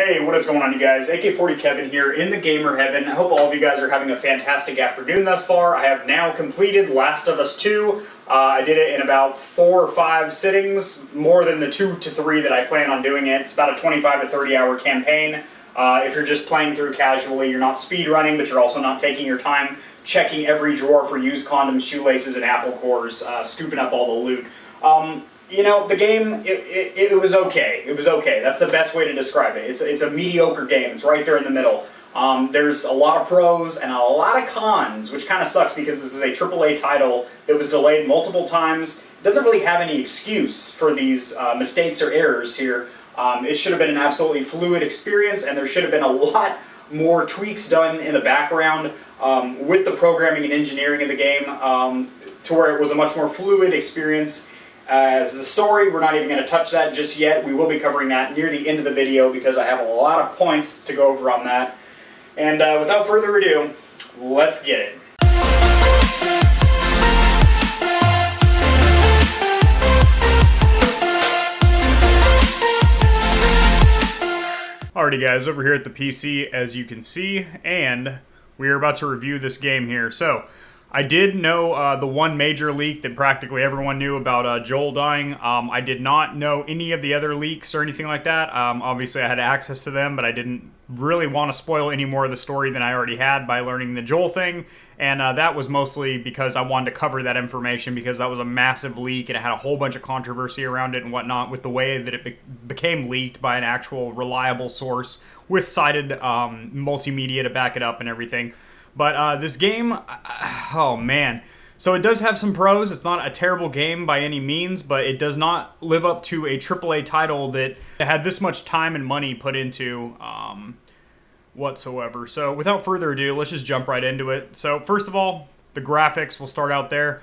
Hey, what is going on, you guys? AK-40 Kevin here in the gamer heaven. I hope all of you guys are having a fantastic afternoon thus far. I have now completed Last of Us 2. I did it in about 4 or 5 sittings, more than the 2 to 3 that I plan on doing it. It's about a 25 to 30 hour campaign. If you're just playing through casually, you're not speed running, but you're also not taking your time checking every drawer for used condoms, shoelaces, and apple cores, scooping up all the loot. You know, the game, it was okay. It was okay. That's the best way to describe it. It's a mediocre game. It's right there in the middle. There's a lot of pros and a lot of cons, which kind of sucks because this is a AAA title that was delayed multiple times. It doesn't really have any excuse for these mistakes or errors here. It should have been an absolutely fluid experience, and there should have been a lot more tweaks done in the background with the programming and engineering of the game to where it was a much more fluid experience. As the story, we're not even going to touch that just yet. We will be covering that near the end of the video because I have a lot of points to go over on that. And without further ado, let's get it. Alrighty guys, over here at the PC as you can see, and we are about to review this game here. So, I did know the one major leak that practically everyone knew about Joel dying. I did not know any of the other leaks or anything like that. Obviously I had access to them, but I didn't really want to spoil any more of the story than I already had by learning the Joel thing. And that was mostly because I wanted to cover that information because that was a massive leak and it had a whole bunch of controversy around it and whatnot with the way that it became leaked by an actual reliable source with cited multimedia to back it up and everything. But this game, oh man. So it does have some pros. It's not a terrible game by any means, but it does not live up to a AAA title that had this much time and money put into whatsoever. So without further ado, let's just jump right into it. So first of all, the graphics, we'll start out there.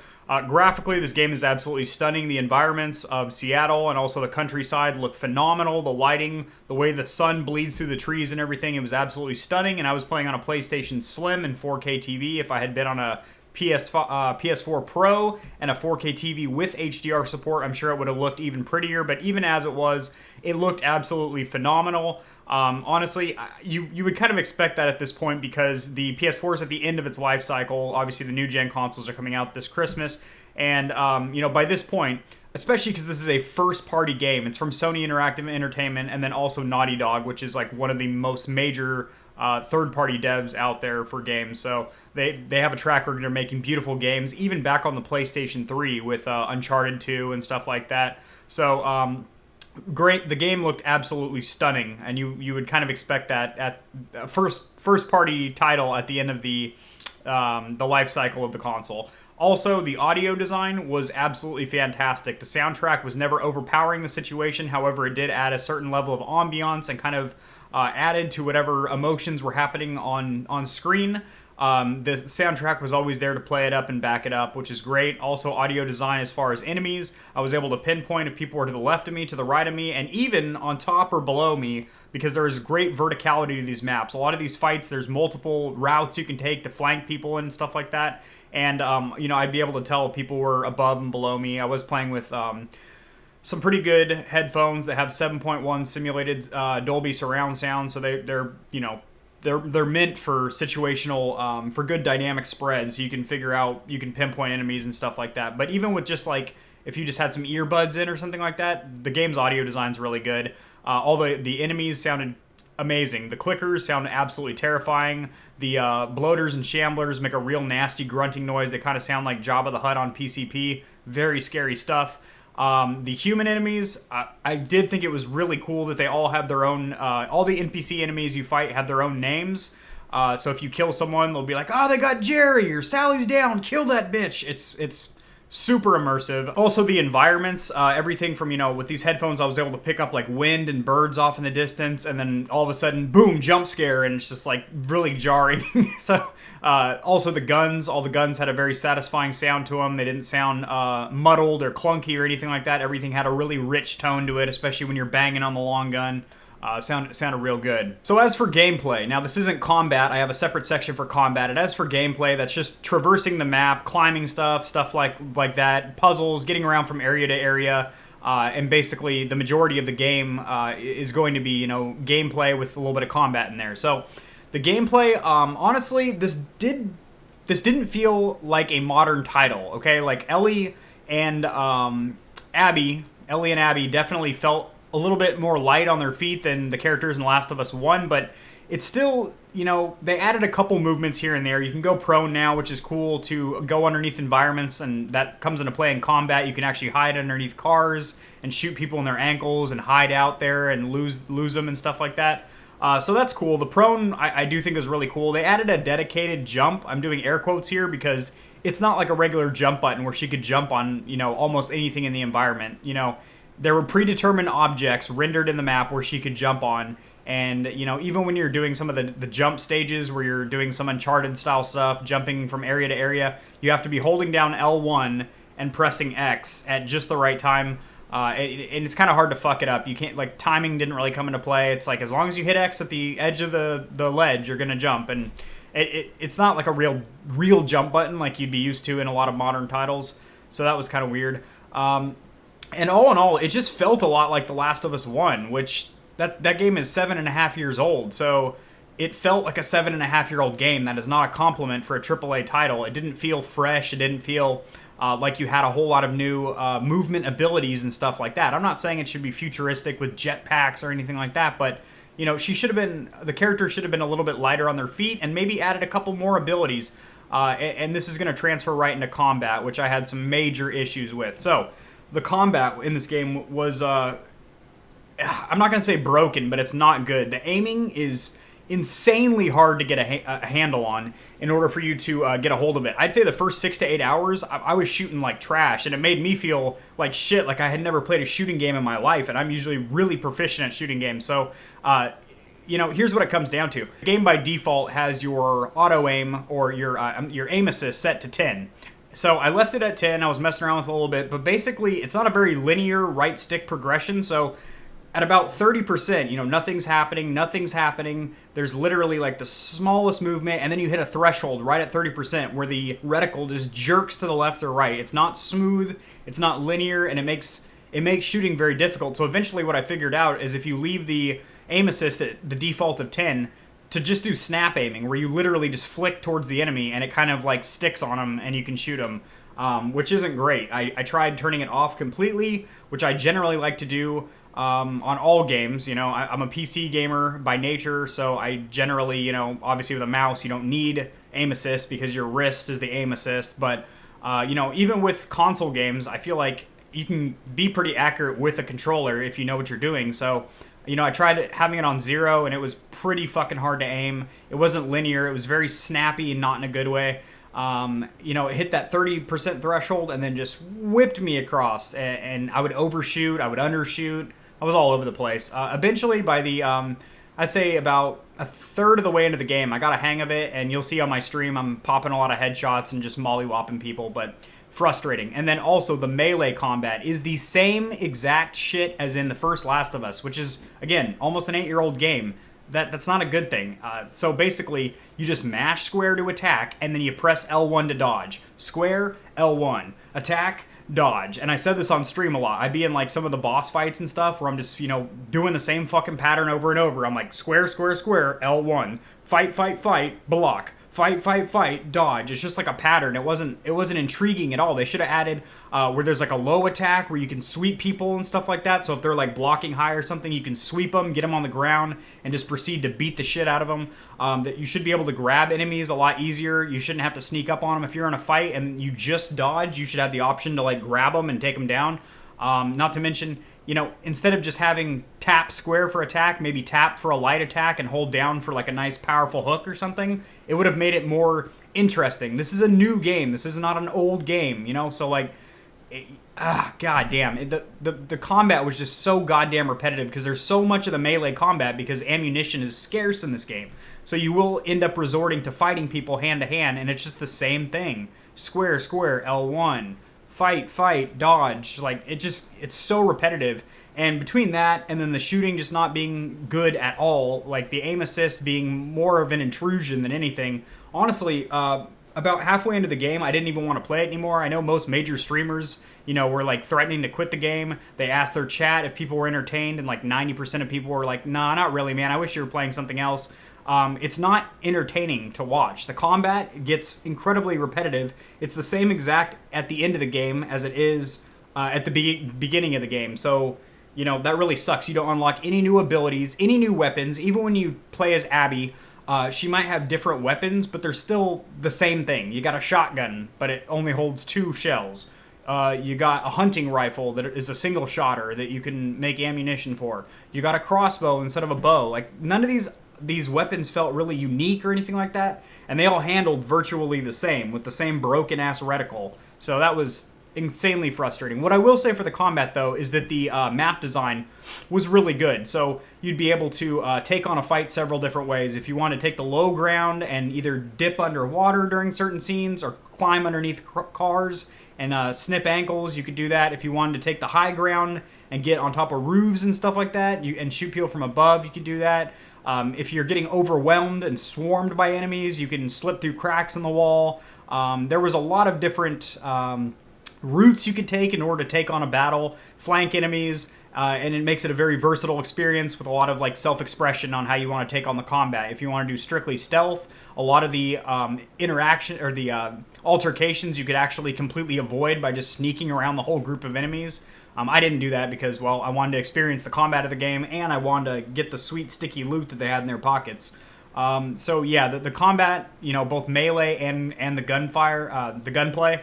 Graphically, this game is absolutely stunning. The environments of Seattle and also the countryside look phenomenal. The lighting, the way the sun bleeds through the trees and everything, it was absolutely stunning. And I was playing on a PlayStation Slim and 4K TV. If I had been on a PS4 Pro and a 4K TV with HDR support, I'm sure it would have looked even prettier. But even as it was, it looked absolutely phenomenal. Honestly, you would kind of expect that at this point because the PS4 is at the end of its life cycle. Obviously, the new gen consoles are coming out this Christmas. And, you know, by this point, especially because this is a first-party game, it's from Sony Interactive Entertainment and then also Naughty Dog, which is like one of the most major third-party devs out there for games. So they have a track record of making beautiful games, even back on the PlayStation 3 with Uncharted 2 and stuff like that. So, great. The game looked absolutely stunning, and you would kind of expect that at a first-party title at the end of the life cycle of the console. Also, the audio design was absolutely fantastic. The soundtrack was never overpowering the situation. However, it did add a certain level of ambiance and kind of added to whatever emotions were happening on screen. The soundtrack was always there to play it up and back it up, which is great. Also, audio design as far as enemies. I was able to pinpoint if people were to the left of me, to the right of me, and even on top or below me, because there is great verticality to these maps. A lot of these fights, there's multiple routes you can take to flank people and stuff like that. And, you know, I'd be able to tell if people were above and below me. I was playing with some pretty good headphones that have 7.1 simulated Dolby surround sound, so they're you know, they're meant for situational, for good dynamic spread, so you can figure out, you can pinpoint enemies and stuff like that. But even with just like, if you just had some earbuds in or something like that, the game's audio design's really good. All the enemies sounded amazing. The clickers sound absolutely terrifying. The bloaters and shamblers make a real nasty grunting noise. They kind of sound like Jabba the Hutt on PCP. Very scary stuff. The human enemies, I did think it was really cool that they all have their own, all the NPC enemies you fight have their own names. So if you kill someone, they'll be like, oh, they got Jerry, or Sally's down, kill that bitch. It's super immersive. Also, the environments, everything from, you know, with these headphones, I was able to pick up like wind and birds off in the distance, and then all of a sudden, boom, jump scare, and it's just like really jarring. So, also the guns, all the guns had a very satisfying sound to them. They didn't sound muddled or clunky or anything like that. Everything had a really rich tone to it, especially when you're banging on the long gun. Sounded real good. So as for gameplay, now this isn't combat. I have a separate section for combat. And as for gameplay, that's just traversing the map, climbing stuff like that, puzzles, getting around from area to area. And basically the majority of the game is going to be, you know, gameplay with a little bit of combat in there. So the gameplay, honestly, this didn't feel like a modern title, okay? Like Ellie and Abby definitely felt a little bit more light on their feet than the characters in Last of Us 1, but it's still, you know, they added a couple movements here and there. You can go prone now, which is cool, to go underneath environments, and that comes into play in combat. You can actually hide underneath cars and shoot people in their ankles and hide out there and lose them and stuff like that. So that's cool. The prone, I do think is really cool. They added a dedicated jump. I'm doing air quotes here because it's not like a regular jump button where she could jump on, you know, almost anything in the environment. You know, there were predetermined objects rendered in the map where she could jump on. And, you know, even when you're doing some of the jump stages where you're doing some Uncharted style stuff, jumping from area to area, you have to be holding down L1 and pressing X at just the right time. And it's kind of hard to fuck it up. You can't, like, timing didn't really come into play. It's like, as long as you hit X at the edge of the ledge, you're going to jump. And it's not like a real jump button like you'd be used to in a lot of modern titles. So that was kind of weird. And all in all, it just felt a lot like The Last of Us 1, which that game is 7.5 years old. So it felt like a 7.5-year-old game. That is not a compliment for a AAA title. It didn't feel fresh. It didn't feel like you had a whole lot of new movement abilities and stuff like that. I'm not saying it should be futuristic with jetpacks or anything like that, but you know, the character should have been a little bit lighter on their feet and maybe added a couple more abilities. And this is going to transfer right into combat, which I had some major issues with. So the combat in this game was, I'm not going to say broken, but it's not good. The aiming is insanely hard to get a handle on in order for you to get a hold of it. I'd say the first 6 to 8 hours, I was shooting like trash, and it made me feel like shit, like I had never played a shooting game in my life, and I'm usually really proficient at shooting games. So, you know, here's what it comes down to. The game by default has your auto-aim or your aim assist set to 10. So I left it at 10, I was messing around with it a little bit, but basically it's not a very linear right stick progression, so at about 30%, you know, nothing's happening. There's literally like the smallest movement, and then you hit a threshold right at 30% where the reticle just jerks to the left or right. It's not smooth, it's not linear, and it makes shooting very difficult. So eventually what I figured out is if you leave the aim assist at the default of 10, to just do snap aiming, where you literally just flick towards the enemy and it kind of like sticks on them and you can shoot them, which isn't great. I tried turning it off completely, which I generally like to do on all games. You know, I'm a PC gamer by nature, so I generally, you know, obviously with a mouse you don't need aim assist because your wrist is the aim assist, but you know, even with console games, I feel like you can be pretty accurate with a controller if you know what you're doing. So, you know, I tried having it on 0, and it was pretty fucking hard to aim. It wasn't linear. It was very snappy and not in a good way. You know, it hit that 30% threshold and then just whipped me across. And I would overshoot. I would undershoot. I was all over the place. Eventually, by the, I'd say about a third of the way into the game, I got a hang of it. And you'll see on my stream, I'm popping a lot of headshots and just mollywopping people. But frustrating. And then also the melee combat is the same exact shit as in the first Last of Us, which is, again, almost an 8-year-old game. That's not a good thing. So basically, you just mash square to attack, and then you press L1 to dodge. Square, L1. Attack, dodge. And I said this on stream a lot. I'd be in like some of the boss fights and stuff where I'm just, you know, doing the same fucking pattern over and over. I'm like, square, square, square, L1. Fight, fight, fight, block. Fight, fight, fight, dodge. It's just like a pattern. It wasn't intriguing at all. They should have added where there's like a low attack where you can sweep people and stuff like that. So if they're like blocking high or something, you can sweep them, get them on the ground, and just proceed to beat the shit out of them. That you should be able to grab enemies a lot easier. You shouldn't have to sneak up on them if you're in a fight and you just dodge. You should have the option to like grab them and take them down. Not to mention, you know, instead of just having tap square for attack, maybe tap for a light attack and hold down for like a nice powerful hook or something, it would have made it more interesting. This is a new game. This is not an old game, you know? So like, god damn. The combat was just so goddamn repetitive because there's so much of the melee combat because ammunition is scarce in this game. So you will end up resorting to fighting people hand to hand, and it's just the same thing. Square, square, L1. Fight, fight, dodge. Like, it's so repetitive. And between that and then the shooting just not being good at all, like the aim assist being more of an intrusion than anything, honestly, about halfway into the game, I didn't even want to play it anymore. I know most major streamers, were like threatening to quit the game. They asked their chat if people were entertained, and like 90% of people were like, nah, not really, man. I wish you were playing something else. It's not entertaining to watch. The combat gets incredibly repetitive. It's the same exact at the end of the game as it is at the beginning of the game. So, that really sucks. You don't unlock any new abilities, any new weapons. Even when you play as Abby, she might have different weapons, but they're still the same thing. You got a shotgun, but it only holds 2 shells. You got a hunting rifle that is a single shotter that you can make ammunition for. You got a crossbow instead of a bow. Like, none of these weapons felt really unique or anything like that, and they all handled virtually the same with the same broken ass reticle. So that was insanely frustrating. What I will say for the combat, though, is that the map design was really good. So you'd be able to take on a fight several different ways. If you want to take the low ground and either dip underwater during certain scenes or climb underneath cars and snip ankles, you could do that. If you wanted to take the high ground and get on top of roofs and stuff like that, and shoot people from above, you could do that. If you're getting overwhelmed and swarmed by enemies, you can slip through cracks in the wall. There was a lot of different routes you could take in order to take on a battle, flank enemies, and it makes it a very versatile experience with a lot of like self-expression on how you want to take on the combat. If you want to do strictly stealth, a lot of the interaction or the altercations you could actually completely avoid by just sneaking around the whole group of enemies. I didn't do that because, well, I wanted to experience the combat of the game and I wanted to get the sweet sticky loot that they had in their pockets. So yeah, the combat, both melee and the gunfire, the gunplay,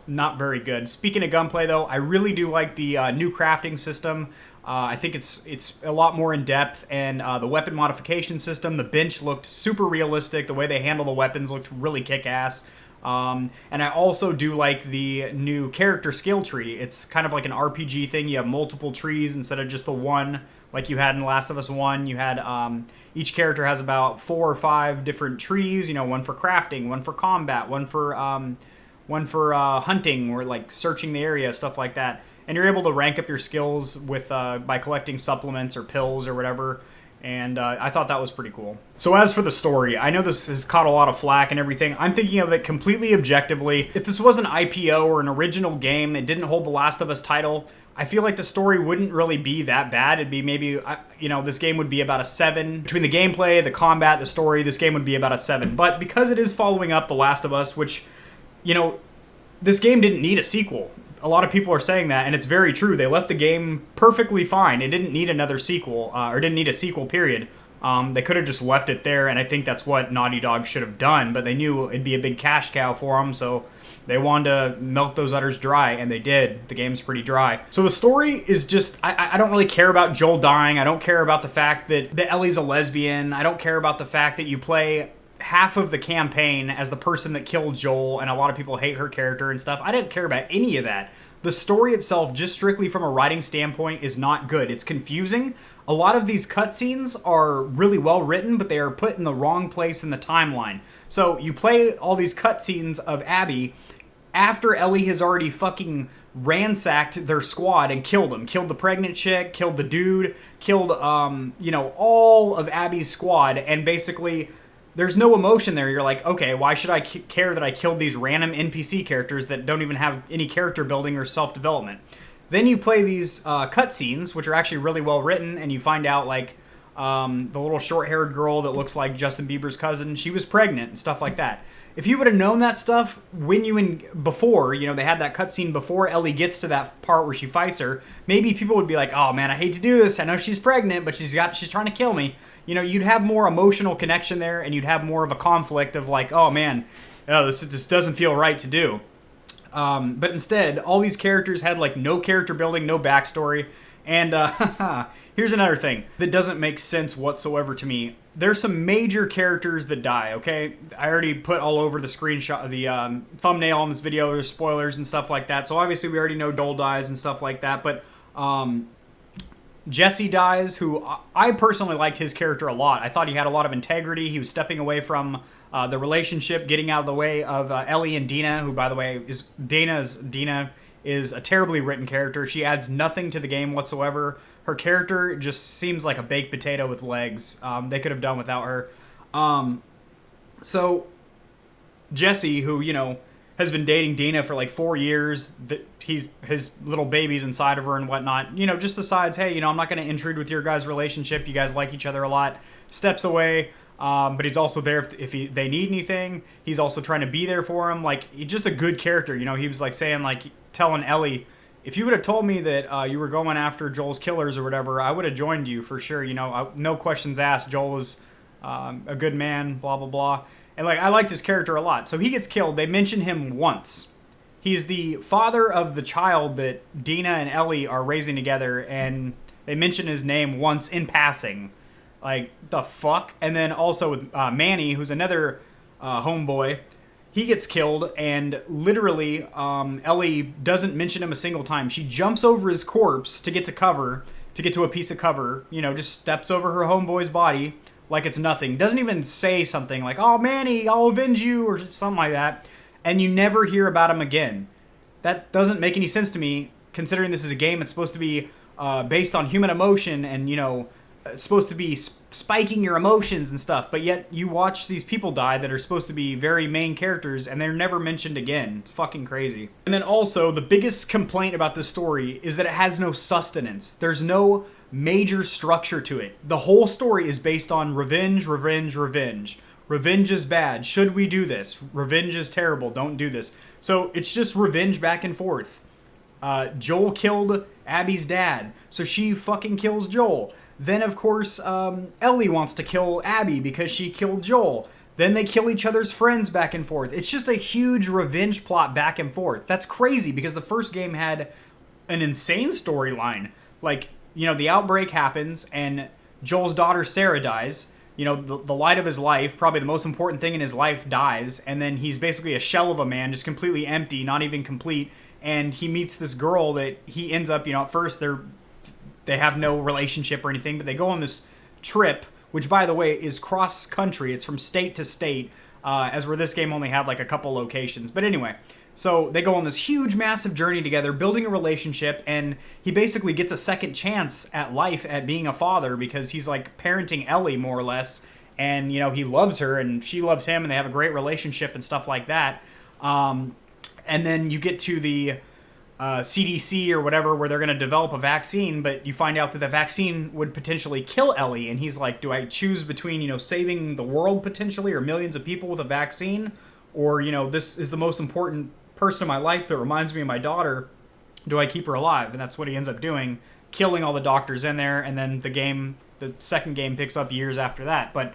not very good. Speaking of gunplay, though, I really do like the new crafting system. I think it's a lot more in depth, and the weapon modification system, the bench looked super realistic. The way they handle the weapons looked really kick-ass. And I also do like the new character skill tree. It's kind of like an RPG thing. You have multiple trees instead of just the one like you had in Last of Us 1. You had each character has about 4 or 5 different trees. One for crafting, one for combat, one for hunting or like searching the area, stuff like that. And you're able to rank up your skills with by collecting supplements or pills or whatever. And I thought that was pretty cool. So as for the story, I know this has caught a lot of flack and everything. I'm thinking of it completely objectively. If this was an IPO or an original game that didn't hold the Last of Us title, I feel like the story wouldn't really be that bad. It'd be maybe, this game would be about a 7. Between the gameplay, the combat, the story, this game would be about a 7. But because it is following up The Last of Us, which, this game didn't need a sequel. A lot of people are saying that, and it's very true. They left the game perfectly fine. It didn't need another sequel, or didn't need a sequel, period. They could have just left it there, and I think that's what Naughty Dog should have done, but they knew it'd be a big cash cow for them, so they wanted to milk those udders dry, and they did. The game's pretty dry. So the story is just, I don't really care about Joel dying. I don't care about the fact that Ellie's a lesbian. I don't care about the fact that you play half of the campaign as the person that killed Joel, and a lot of people hate her character and stuff. I didn't care about any of that. The story itself, just strictly from a writing standpoint, is not good. It's confusing. A lot of these cutscenes are really well written, but they are put in the wrong place in the timeline. So you play all these cutscenes of Abby after Ellie has already fucking ransacked their squad and killed them. Killed the pregnant chick, killed the dude, killed, all of Abby's squad, and basically there's no emotion there. You're like, okay, why should I care that I killed these random NPC characters that don't even have any character building or self-development? Then you play these cutscenes, which are actually really well written, and you find out, like, the little short-haired girl that looks like Justin Bieber's cousin, she was pregnant and stuff like that. If you would have known that stuff before, they had that cutscene before Ellie gets to that part where she fights her, maybe people would be like, oh man, I hate to do this. I know she's pregnant, but she's trying to kill me. You'd have more emotional connection there, and you'd have more of a conflict of like, oh man, this just doesn't feel right to do. But instead, all these characters had like no character building, no backstory. And here's another thing that doesn't make sense whatsoever to me. There's some major characters that die, okay? I already put all over the screenshot, the thumbnail on this video. There's spoilers and stuff like that. So obviously we already know Joel dies and stuff like that. But Jesse dies, who I personally liked his character a lot. I thought he had a lot of integrity. He was stepping away from the relationship, getting out of the way of Ellie and Dina, who, by the way, Dina is a terribly written character. She adds nothing to the game whatsoever. Her character just seems like a baked potato with legs. They could have done without her. So Jesse, who, has been dating Dina for like 4 years, that his little baby's inside of her and whatnot, just decides, hey, I'm not going to intrude with your guys' relationship. You guys like each other a lot. Steps away. But he's also there if they need anything. He's also trying to be there for him. Like, he's just a good character. He was like saying, like, telling Ellie, if you would have told me that you were going after Joel's killers or whatever, I would have joined you for sure. No questions asked. Joel was a good man, blah, blah, blah. And, like, I liked his character a lot. So he gets killed. They mention him once. He's the father of the child that Dina and Ellie are raising together, and they mention his name once in passing. Like, the fuck? And then also with Manny, who's another homeboy, he gets killed, and literally Ellie doesn't mention him a single time. She jumps over his corpse to get to a piece of cover, just steps over her homeboy's body like it's nothing. Doesn't even say something like, oh, Manny, I'll avenge you, or something like that. And you never hear about him again. That doesn't make any sense to me, considering this is a game that's supposed to be based on human emotion and, it's supposed to be spiking your emotions and stuff, but yet you watch these people die that are supposed to be very main characters, and they're never mentioned again. It's fucking crazy. And then also, the biggest complaint about this story is that it has no sustenance. There's no major structure to it. The whole story is based on revenge, revenge, revenge. Revenge is bad. Should we do this? Revenge is terrible. Don't do this. So it's just revenge back and forth. Joel killed Abby's dad, so she fucking kills Joel. Then, of course, Ellie wants to kill Abby because she killed Joel. Then they kill each other's friends back and forth. It's just a huge revenge plot back and forth. That's crazy because the first game had an insane storyline. Like, the outbreak happens and Joel's daughter Sarah dies. The light of his life, probably the most important thing in his life, dies. And then he's basically a shell of a man, just completely empty, not even complete. And he meets this girl that he ends up, at first they have no relationship or anything, but they go on this trip, which, by the way, is cross-country. It's from state to state, as where this game only had, like, a couple locations. But anyway, so they go on this huge, massive journey together, building a relationship, and he basically gets a second chance at life at being a father because he's, like, parenting Ellie, more or less, and, he loves her, and she loves him, and they have a great relationship and stuff like that. And then you get to the CDC or whatever, where they're going to develop a vaccine, but you find out that the vaccine would potentially kill Ellie, and he's like, do I choose between, saving the world potentially or millions of people with a vaccine, or, this is the most important person in my life that reminds me of my daughter, do I keep her alive? And that's what he ends up doing, killing all the doctors in there, and then the second game picks up years after that. But,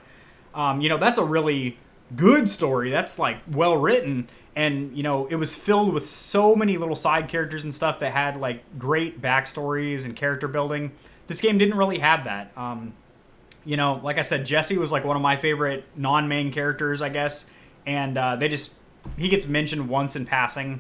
that's a really good story. That's, like, well written. And, it was filled with so many little side characters and stuff that had, like, great backstories and character building. This game didn't really have that. Like I said, Jesse was, like, one of my favorite non-main characters, I guess. And he gets mentioned once in passing.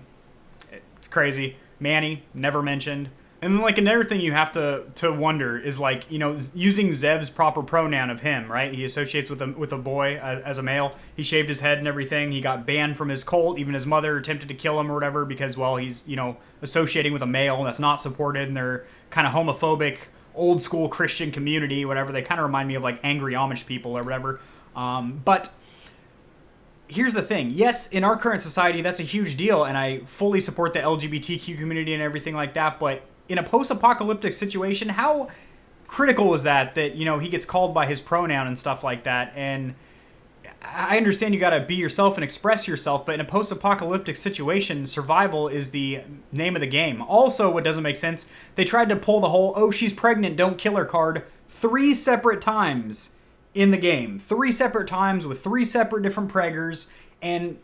It's crazy. Manny, never mentioned. And then, like, another thing you have to wonder is, like, using Zev's proper pronoun of him, right? He associates with a boy as a male. He shaved his head and everything. He got banned from his cult. Even his mother attempted to kill him or whatever because, well, he's, associating with a male that's not supported, and they're kind of homophobic, old school Christian community, whatever. They kind of remind me of, like, angry Amish people or whatever. But here's the thing. Yes, in our current society, that's a huge deal, and I fully support the LGBTQ community and everything like that, but in a post-apocalyptic situation, how critical is that he gets called by his pronoun and stuff like that? And I understand you gotta be yourself and express yourself, but in a post-apocalyptic situation, survival is the name of the game. Also, what doesn't make sense, they tried to pull the whole, oh, she's pregnant, don't kill her card 3 separate times in the game. 3 separate times with 3 separate different preggers. And,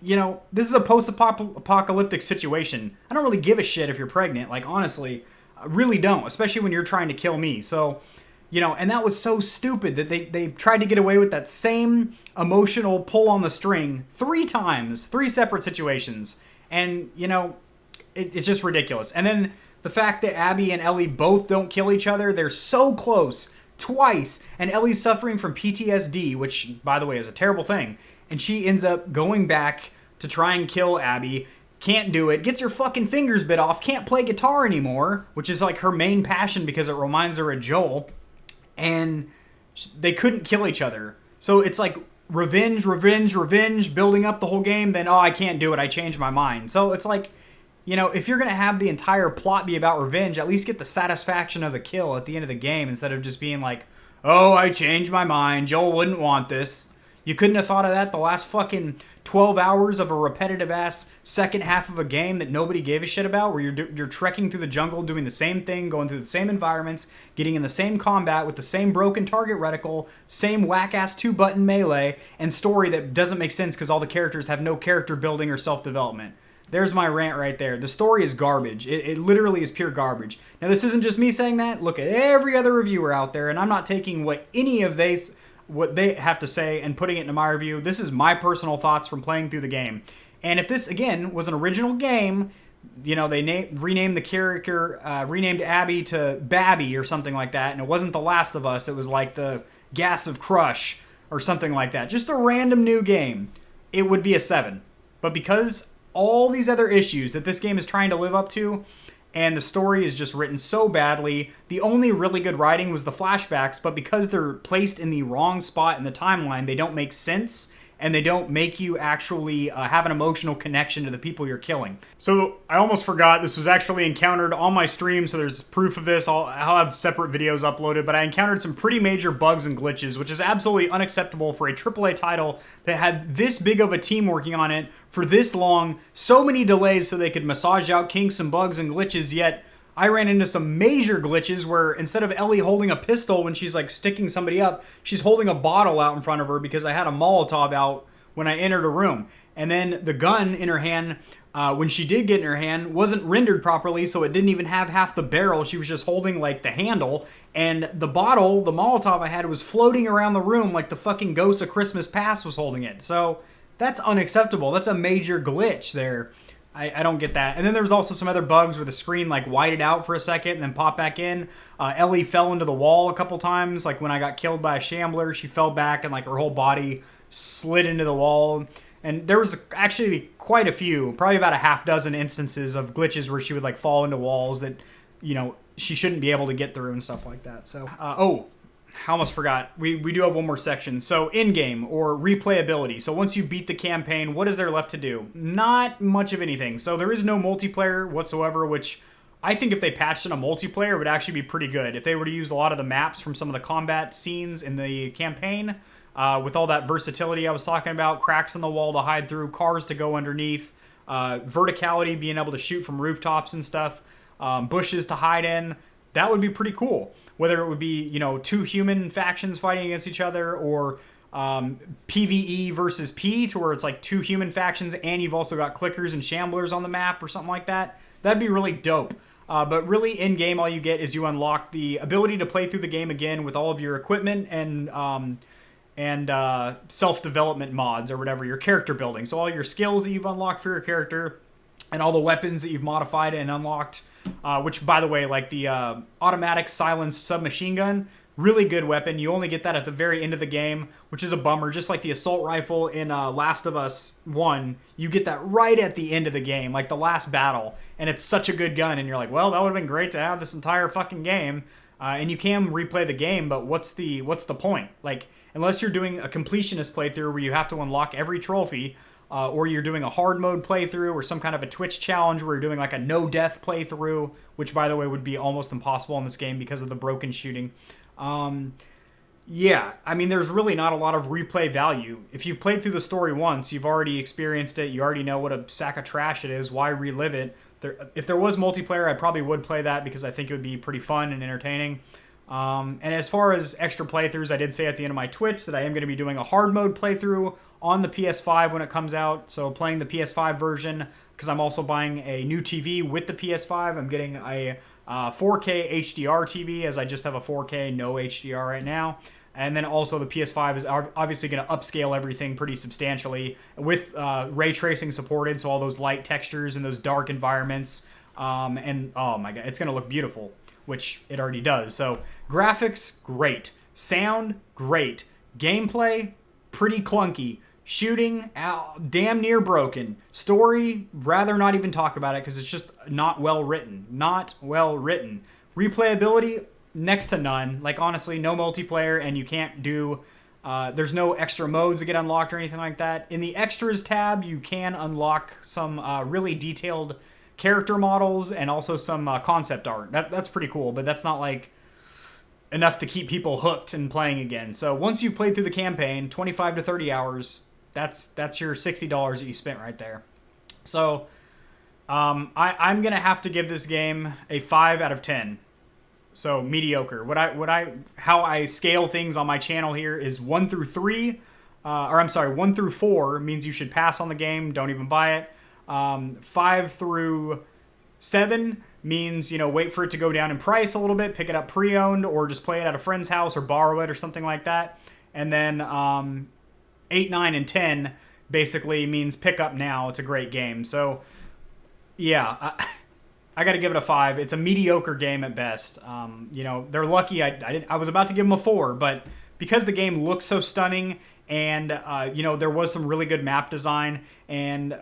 this is a post-apocalyptic situation. I don't really give a shit if you're pregnant. Like, honestly, I really don't, especially when you're trying to kill me. So, and that was so stupid that they tried to get away with that same emotional pull on the string 3 times, 3 separate situations. And, it's just ridiculous. And then the fact that Abby and Ellie both don't kill each other, they're so close twice. And Ellie's suffering from PTSD, which, by the way, is a terrible thing. And she ends up going back to try and kill Abby. Can't do it. Gets her fucking fingers bit off. Can't play guitar anymore, which is like her main passion because it reminds her of Joel. And they couldn't kill each other. So it's like, revenge, building up the whole game, then, oh, I can't do it, I changed my mind. So it's like, if you're going to have the entire plot be about revenge, at least get the satisfaction of the kill at the end of the game instead of just being like, oh, I changed my mind, Joel wouldn't want this. You couldn't have thought of that the last fucking 12 hours of a repetitive-ass second half of a game that nobody gave a shit about, where you're trekking through the jungle, doing the same thing, going through the same environments, getting in the same combat with the same broken target reticle, same whack-ass 2-button melee, and story that doesn't make sense because all the characters have no character building or self-development. There's my rant right there. The story is garbage. It literally is pure garbage. Now, this isn't just me saying that. Look at every other reviewer out there, and I'm not taking what they have to say and putting it into my review. This is my personal thoughts from playing through the game. And if this, again, was an original game, they renamed the character, renamed Abby to Babby or something like that, and it wasn't The Last of Us, it was like the Gas of Crush or something like that. Just a random new game. It would be a 7. But because all these other issues that this game is trying to live up to, and the story is just written so badly. The only really good writing was the flashbacks, but because they're placed in the wrong spot in the timeline, they don't make sense, and they don't make you actually have an emotional connection to the people you're killing. So I almost forgot, this was actually encountered on my stream, so there's proof of this. I'll have separate videos uploaded, but I encountered some pretty major bugs and glitches, which is absolutely unacceptable for a AAA title that had this big of a team working on it for this long, so many delays so they could massage out kinks and bugs and glitches, yet I ran into some major glitches where instead of Ellie holding a pistol when she's like sticking somebody up, she's holding a bottle out in front of her because I had a Molotov out when I entered a room. And then the gun in her hand, when she did get in her hand, wasn't rendered properly, so it didn't even have half the barrel. She was just holding like the handle, and the bottle, the Molotov I had, was floating around the room like the fucking Ghost of Christmas Past was holding it. So that's unacceptable. That's a major glitch there. I don't get that. And then there was also some other bugs where the screen like whited out for a second and then popped back in. Ellie fell into the wall a couple times. Like when I got killed by a shambler, she fell back and like her whole body slid into the wall. And there was actually quite a few, probably about a half dozen instances of glitches where she would like fall into walls that, she shouldn't be able to get through and stuff like that. So, I almost forgot. We do have one more section. So in-game or replayability. So once you beat the campaign, what is there left to do? Not much of anything. So there is no multiplayer whatsoever, which I think if they patched in a multiplayer, it would actually be pretty good. If they were to use a lot of the maps from some of the combat scenes in the campaign, with all that versatility I was talking about, cracks in the wall to hide through, cars to go underneath, verticality, being able to shoot from rooftops and stuff, bushes to hide in, that would be pretty cool. Whether it would be, two human factions fighting against each other, or PvE versus P, to where it's like two human factions and you've also got clickers and shamblers on the map or something like that. That'd be really dope. But really, in-game, all you get is you unlock the ability to play through the game again with all of your equipment and self-development mods or whatever, your character building. So all your skills that you've unlocked for your character and all the weapons that you've modified and unlocked. Which, by the way, like the automatic silenced submachine gun, really good weapon. You only get that at the very end of the game, which is a bummer. Just like the assault rifle in Last of Us 1, you get that right at the end of the game, like the last battle, and it's such a good gun, and you're like, well, that would have been great to have this entire fucking game. And you can replay the game, but what's the point? Like, unless you're doing a completionist playthrough where you have to unlock every trophy, or you're doing a hard mode playthrough, or some kind of a Twitch challenge where you're doing like a no-death playthrough, which, by the way, would be almost impossible in this game because of the broken shooting. Yeah, I mean, there's really not a lot of replay value. If you've played through the story once, you've already experienced it, you already know what a sack of trash it is, why relive it? If there was multiplayer, I probably would play that because I think it would be pretty fun and entertaining. And as far as extra playthroughs, I did say at the end of my Twitch that I am going to be doing a hard mode playthrough on the PS5 when it comes out. So playing the PS5 version, because I'm also buying a new TV with the PS5. I'm getting a 4K HDR TV, as I just have a 4K no HDR right now. And then also the PS5 is obviously going to upscale everything pretty substantially with ray tracing supported, so all those light textures and those dark environments. And oh my god, it's going to look beautiful, which it already does. So graphics, great. Sound, great. Gameplay, pretty clunky. Shooting, damn near broken. Story, rather not even talk about it because it's just not well written. Not well written. Replayability, next to none. Like, honestly, no multiplayer, and you can't do There's no extra modes that get unlocked or anything like that. In the extras tab, you can unlock some really detailed character models and also some concept art. That's pretty cool, but that's not like enough to keep people hooked and playing again. So once you've played through the campaign, 25 to 30 hours, that's your $60 that you spent right there. So I'm gonna have to give this game a 5 out of 10. So mediocre. How I scale things on my channel here is 1 through 3, 1 through 4 means you should pass on the game, don't even buy it. 5 through 7 means, wait for it to go down in price a little bit, pick it up pre-owned, or just play it at a friend's house or borrow it or something like that. And then 8, 9, and 10 basically means pick up now. It's a great game. So yeah, I got to give it a 5. It's a mediocre game at best. They're lucky. I was about to give them a 4, but because the game looks so stunning and, there was some really good map design and,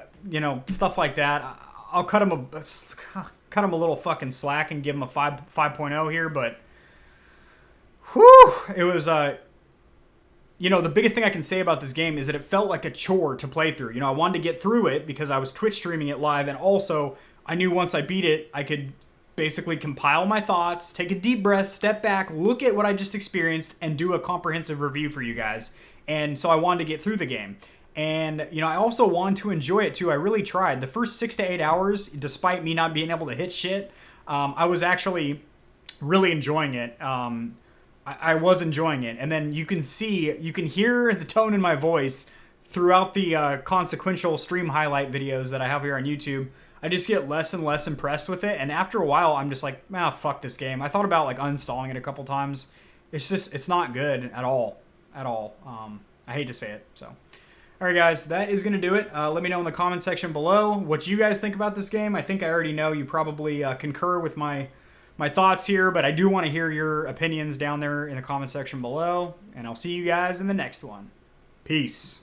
stuff like that, I'll cut them a little fucking slack and give them a 5.0 here, but whew, it was, the biggest thing I can say about this game is that it felt like a chore to play through. I wanted to get through it because I was Twitch streaming it live, and also I knew once I beat it, I could basically compile my thoughts, take a deep breath, step back, look at what I just experienced, and do a comprehensive review for you guys. And so I wanted to get through the game. And, I also wanted to enjoy it too. I really tried. The first 6 to 8 hours, despite me not being able to hit shit, I was actually really enjoying it. I was enjoying it. And then you can hear the tone in my voice throughout the consequential stream highlight videos that I have here on YouTube. I just get less and less impressed with it. And after a while, I'm just like, fuck this game. I thought about uninstalling it a couple times. It's not good at all. At all. I hate to say it. So, all right, guys, that is going to do it. Let me know in the comment section below what you guys think about this game. I think I already know you probably concur with my thoughts here, but I do want to hear your opinions down there in the comment section below. And I'll see you guys in the next one. Peace.